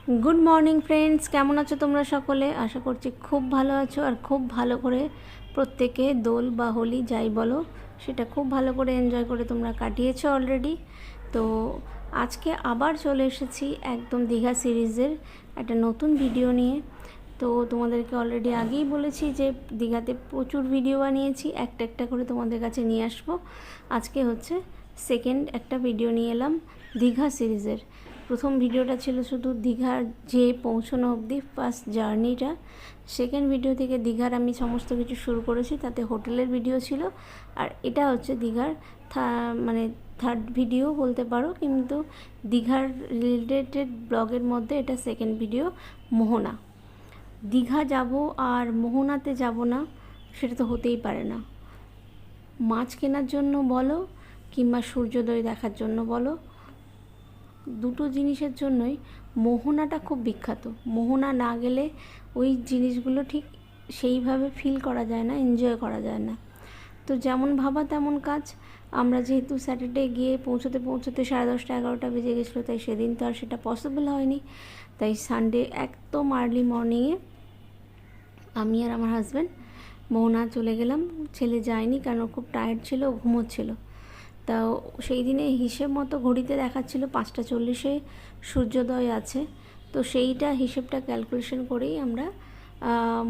Good morning friends केमन आछो तोमरा सकले आशा करछि खूब भालो आछो और खूब भालो करे प्रत्येके दोल बा होली जाई बोलो सेटा खूब भालो करे एनजय करे तोमरा काटिয়েছো अलरेडी। तो आज के आबार चले एसेছি एकदम दीघा सिरिजेर एक नतून भिडियो निये। तो তোমাদেরকে অলরেডি আগেই বলেছি যে দীঘাতে প্রচুর ভিডিও বানিয়েছি, একটা একটা করে তোমাদের কাছে নিয়ে আসবো। আজকে হচ্ছে সেকেন্ড একটা ভিডিও নিয়ে এলাম দীঘা সিরিজের। প্রথম ভিডিওটা ছিল শুধু দীঘার যে পৌঁছানো অবধি ফার্স্ট জার্নিটা। সেকেন্ড ভিডিও থেকে দীঘার আমি সমস্ত কিছু শুরু করেছি, তাতে হোটেলের ভিডিও ছিল। আর এটা হচ্ছে দীঘার মানে থার্ড ভিডিও বলতে পারো, কিন্তু দীঘার রিলেটেড ব্লগের মধ্যে এটা সেকেন্ড ভিডিও। মোহনা দীঘা যাব আর মোহনাতে যাব না সেটা তো হতেই পারে না। মাছ কেনার জন্য বলো কিংবা সূর্যোদয় দেখার জন্য বলো, দুটো জিনিসের জন্যই মোহনাটা খুব বিখ্যাত। মোহনা না গেলে ওই জিনিসগুলো ঠিক সেইভাবে ফিল করা যায় না, এনজয় করা যায় না। তো যেমন ভাবা তেমন কাজ। আমরা যেহেতু স্যাটারডে গিয়ে পৌঁছতে 10:30 11টা বেজে গেছিলো, তাই সেদিন তো আর সেটা পসিবল হয়নি। তাই সানডে একদম আর্লি মর্নিংয়ে আমি আর আমার হাজব্যান্ড মোহনা চলে গেলাম। ছেলে যায়নি কারণ খুব টায়ার্ড ছিল, ঘুমোচ্ছিল। তাও সেই দিনে হিসেব মতো ঘড়িতে দেখাচ্ছিল 5:40 সূর্যোদয় আছে। তো সেইটা হিসেবটা ক্যালকুলেশন করেই আমরা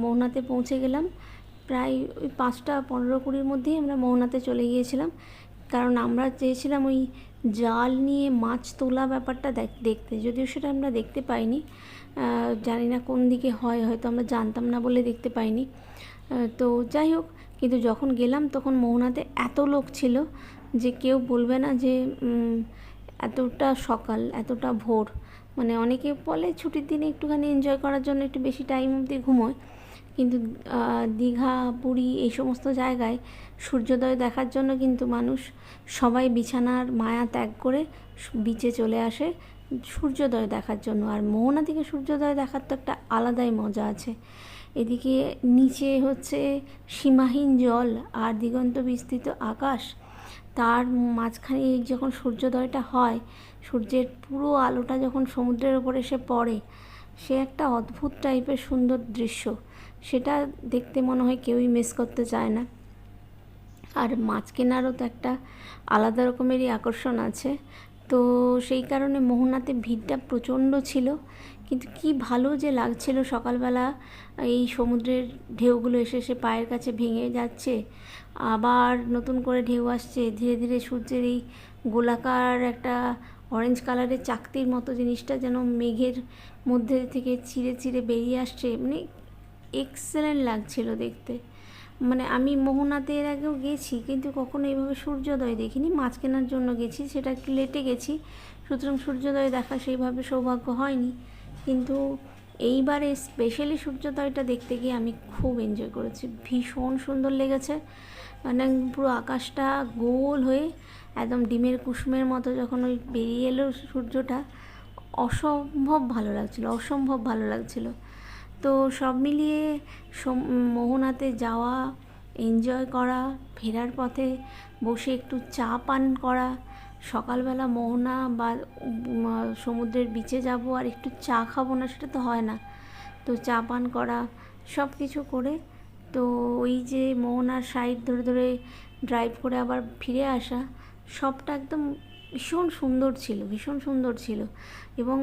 মোহনাতে পৌঁছে গেলাম। প্রায় ওই 5:15-20 মধ্যেই আমরা মোহনাতে চলে গিয়েছিলাম, কারণ আমরা চেয়েছিলাম ওই জাল নিয়ে মাছ তোলা ব্যাপারটা দেখতে। যদিও সেটা আমরা দেখতে পাইনি, জানি না কোন দিকে হয়, হয়তো আমরা জানতাম না বলে দেখতে পাইনি। তো যাই হোক, কিন্তু যখন গেলাম তখন মোহনাতে এত লোক ছিল যে কেউ বলবে না যে এতটা সকাল এতটা ভোর। মানে অনেকে বলে ছুটির দিনে একটুখানি এনজয় করার জন্য একটু বেশি টাইম অবধি ঘুমোয়, কিন্তু দীঘা পুরী এই সমস্ত জায়গায় সূর্যোদয় দেখার জন্য কিন্তু মানুষ সবাই বিছানার মায়া ত্যাগ করে বিচে চলে আসে সূর্যোদয় দেখার জন্য। আর মোহনা থেকে সূর্যোদয় দেখার তো একটা আলাদাই মজা আছে। এদিকে নিচে হচ্ছে সীমাহীন জল আর দিগন্ত বিস্তৃত আকাশ, তার মাঝখানে যখন সূর্যোদয়টা হয়, সূর্যের পুরো আলোটা যখন সমুদ্রের ওপর এসে পড়ে, সে একটা অদ্ভুত টাইপের সুন্দর দৃশ্য। সেটা দেখতে মনে হয় কেউই মিস করতে চায় না। আর মাছ কেনারও তো একটা আলাদা রকমেরই আকর্ষণ আছে। তো সেই কারণে মোহনাতে ভিড়টা প্রচণ্ড ছিল, কিন্তু কি ভালো যে লাগছিল সকালবেলা এই সমুদ্রের ঢেউগুলো এসে এসে পায়ের কাছে ভেঙে যাচ্ছে, আবার নতুন করে ঢেউ আসছে। ধীরে ধীরে সূর্যের এই গোলাকার একটা অরেঞ্জ কালারের চাকতির মতো জিনিসটা যেন মেঘের মধ্যে থেকে চিরে চিরে বেরিয়ে আসছে, মানে এক্সেলেন্ট লাগছিল দেখতে। মানে আমি মোহনাতে এর আগেও গেছি, কিন্তু কখনো এইভাবে সূর্যোদয় দেখিনি। মাছ কেনার জন্য গেছি, সেটা একটু লেটে গেছি, সুতরাং সূর্যোদয় দেখা সেইভাবে সৌভাগ্য হয়নি। কিন্তু এইবারে স্পেশালি সূর্যোদয়টা দেখতে গিয়ে আমি খুব এনজয় করেছি, ভীষণ সুন্দর লেগেছে। মানে পুরো আকাশটা গোল হয়ে একদম ডিমের কুসুমের মতো যখন ওই বেরিয়ে এলো সূর্যটা, অসম্ভব ভালো লাগছিলো, অসম্ভব ভালো লাগছিলো। তো সব মিলিয়ে মোহনাতে যাওয়া, এনজয় করা, ফেরার পথে বসে একটু চা পান করা, সকালবেলা মোহনা বা সমুদ্রের বিচে যাব আর একটু চা খাবো না সেটা তো হয় না। তো চা পান করা, সব কিছু করে তো ওই যে মোহনার সাইড ধরে ধরে ড্রাইভ করে আবার ফিরে আসা, সবটা একদম ভীষণ সুন্দর ছিল, ভীষণ সুন্দর ছিল। এবং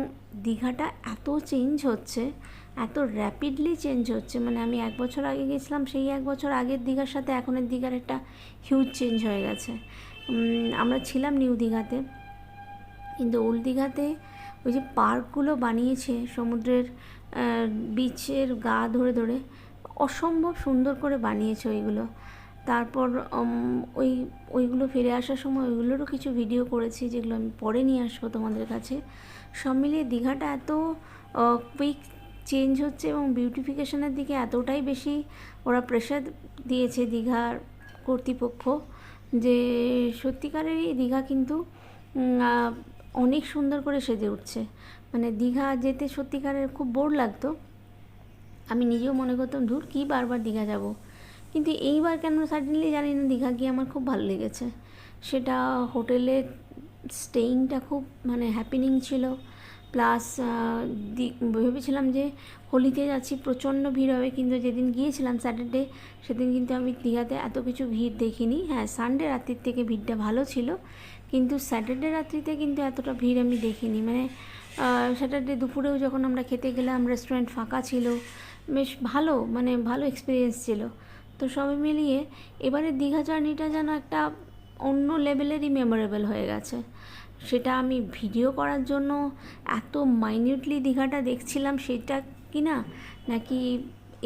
দীঘাটা এত চেঞ্জ হচ্ছে, এত র্যাপিডলি চেঞ্জ হচ্ছে, মানে আমি 1 বছর আগে গেছিলাম, সেই 1 বছর আগের দীঘার সাথে এখনের দীঘার একটা হিউজ চেঞ্জ হয়ে গেছে। আমরা ছিলাম নিউ দীঘাতে, কিন্তু ওল্ড দীঘাতে ওই যে পার্কগুলো বানিয়েছে সমুদ্রের বিচের গা ধরে ধরে, অসম্ভব সুন্দর করে বানিয়েছে ওইগুলো। তারপর ওইগুলো ফিরে আসার সময় ওইগুলোরও কিছু ভিডিও করেছি, যেগুলো আমি পরে নিয়ে আসবো তোমাদের কাছে। সব মিলিয়ে দীঘাটা এত কুইক চেঞ্জ হচ্ছে এবং বিউটিফিকেশনের দিকে এতটাই বেশি ওরা প্রেশার দিয়েছে দীঘার কর্তৃপক্ষ, যে সত্যিকারেরই দীঘা কিন্তু অনেক সুন্দর করে সেজে উঠছে। মানে দীঘা যেতে সত্যিকারের খুব বোর লাগতো, আমি নিজেও মনে করতাম ধুর কী বারবার দীঘা যাব, কিন্তু এইবার কেন সাডেনলি জানি না দীঘা গিয়ে আমার খুব ভালো লেগেছে। সেটা হোটেলের স্টেইংটা খুব মানে হ্যাপিনিং ছিল, প্লাস ভেবেছিলাম যে হোলিতে যাচ্ছি প্রচণ্ড ভিড় হবে, কিন্তু যেদিন গিয়েছিলাম স্যাটারডে, সেদিন কিন্তু আমি দীঘাতে এত কিছু ভিড় দেখিনি। হ্যাঁ, সানডে রাত্রির থেকে ভিড়টা ভালো ছিল, কিন্তু স্যাটারডে রাত্রিতে কিন্তু এতটা ভিড় আমি দেখিনি। মানে স্যাটারডে দুপুরেও যখন আমরা খেতে গেলাম রেস্টুরেন্ট ফাঁকা ছিল, বেশ ভালো, মানে ভালো এক্সপিরিয়েন্স ছিল। তো সবাই মিলিয়ে এবারে দীঘা জার্নিটা যেন একটা অন্য লেভেলেরই মেমোরেবল হয়ে গেছে। সেটা আমি ভিডিও করার জন্য এত মাইনিউটলি দীঘাটা দেখছিলাম সেটা কি না, নাকি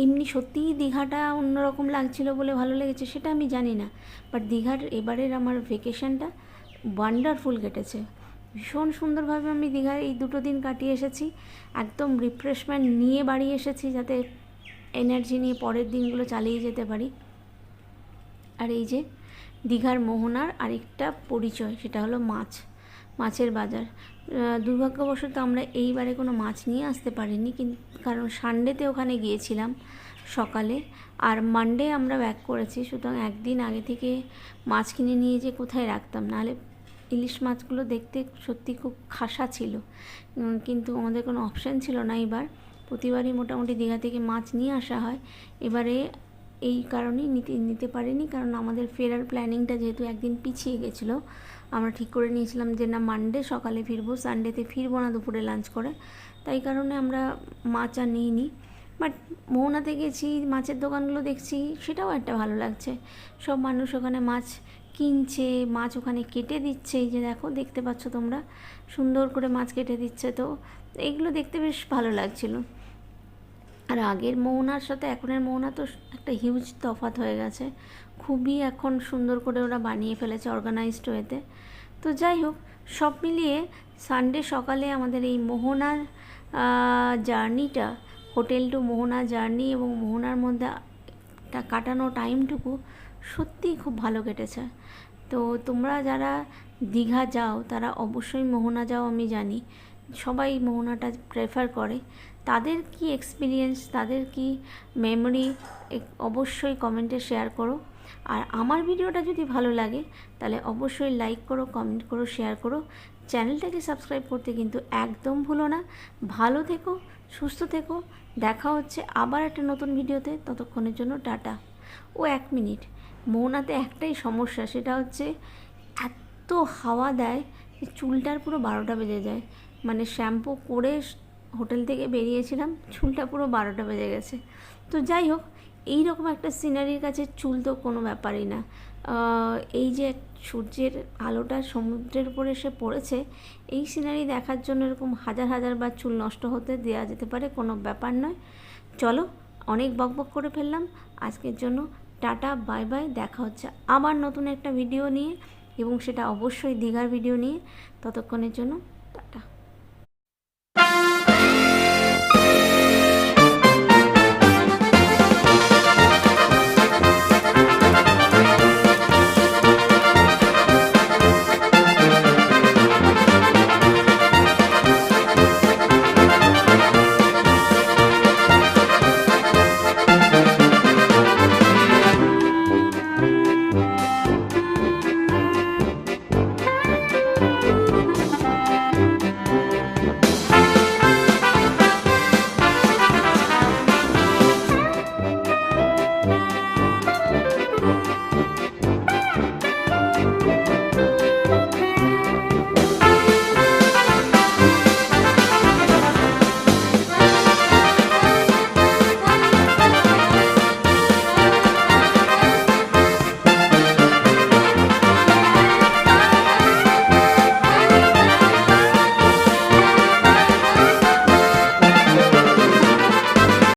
এমনি সত্যিই দীঘাটা অন্যরকম লাগছিল বলে ভালো লেগেছে সেটা আমি জানি না। বাট দীঘার এবারের আমার ভেকেশনটা ওয়ান্ডারফুল কেটেছে। ভীষণ সুন্দরভাবে আমি দীঘায় এই 2 দিন কাটিয়ে এসেছি। একদম রিফ্রেশমেন্ট নিয়ে বাড়ি এসেছি, যাতে এনার্জি নিয়ে পরের দিনগুলো চালিয়ে যেতে পারি। আর এই যে দীঘার মোহনার আরেকটা পরিচয়, সেটা হলো মাছের বাজার। দুর্ভাগ্যবশত আমরা এইবারে কোনো মাছ নিয়ে আসতে পারিনি, কিন্তু কারণ সানডেতে ওখানে গিয়েছিলাম সকালে, আর মানডে আমরা ব্যাক করেছি। সুতরাং একদিন আগে থেকে মাছ কিনে নিয়ে যে কোথায় রাখতাম, নাহলে ইলিশ মাছগুলো দেখতে সত্যি খুব খাসা ছিল, কিন্তু আমাদের কোনো অপশান ছিল না। এবার প্রতিবারই মোটামুটি দীঘা থেকে মাছ নিয়ে আসা হয়, এবারে এই কারণেই নিতে পারিনি, কারণ আমাদের ফেরার প্ল্যানিংটা যেহেতু একদিন পিছিয়ে গেছিলো। আমরা ঠিক করে নিয়েছিলাম যে না, মানডে সকালে ফিরবো, সানডেতে ফিরবো না দুপুরে লাঞ্চ করে, তাই কারণে আমরা মাছ আর নিইনি। বাট মোহনাতে গেছি, মাছের দোকানগুলো দেখছি, সেটাও একটা ভালো লাগছে। সব মানুষ ওখানে মাছ কিনছে, মাছ ওখানে কেটে দিচ্ছে। এই যে দেখো, দেখতে পাচ্ছ তোমরা, সুন্দর করে মাছ কেটে দিচ্ছে। তো এইগুলো দেখতে বেশ ভালো লাগছিলো। আর আগের মোহনার সাথে এখনের মোহনা তো একটা হিউজ তফাৎ হয়ে গেছে। খুবই এখন সুন্দর করে ওরা বানিয়ে ফেলেছে অর্গানাইজড ওয়েতে। তো যাই হোক, সব মিলিয়ে সানডে সকালে আমাদের এই মোহনার জার্নিটা, হোটেল টু মোহনা জার্নি এবং মোহনার মধ্যে কাটানো টাইমটুকু সত্যিই খুব ভালো কেটেছে। তো তোমরা যারা দীঘা যাও তারা অবশ্যই মোহনা যাও, আমি জানি সবাই মোহনাটা প্রেফার করে। তাদের কি এক্সপিরিয়েন্স, তাদের কি মেমোরি, অবশ্যই কমেন্টে শেয়ার করো। আর আমার ভিডিওটা যদি ভালো লাগে তাহলে অবশ্যই লাইক করো, কমেন্ট করো, শেয়ার করো। চ্যানেলটাকে সাবস্ক্রাইব করতে কিন্তু একদম ভুলো না। ভালো থেকো, সুস্থ থেকো, দেখা হচ্ছে আবার একটা নতুন ভিডিওতে। ততক্ষণের জন্য টাটা। 1 মিনিট, মোহনাতে একটাই সমস্যা, সেটা হচ্ছে এত হাওয়া দেয় যে চুলটার পুরো 12টা বেজে যায়। মানে শ্যাম্পু করে হোটেল থেকে বেরিয়েছিলাম, চুলটা পুরো 12টা বেজে গেছে। তো যাই হোক, এইরকম একটা সিনারির কাছে চুল তো কোনো ব্যাপারই না। এই যে সূর্যের আলোটা সমুদ্রের উপরে এসে পড়েছে, এই সিনারি দেখার জন্য এরকম হাজার হাজার বার চুল নষ্ট হতে দেওয়া যেতে পারে, কোনো ব্যাপার নয়। চলো, অনেক বকবক করে ফেললাম আজকের জন্য। Tata, bye bye. দেখা হচ্ছে আবার নতুন একটা ভিডিও নিয়ে, এবং সেটা অবশ্যই দীঘার ভিডিও নিয়ে। ততক্ষণের জন্য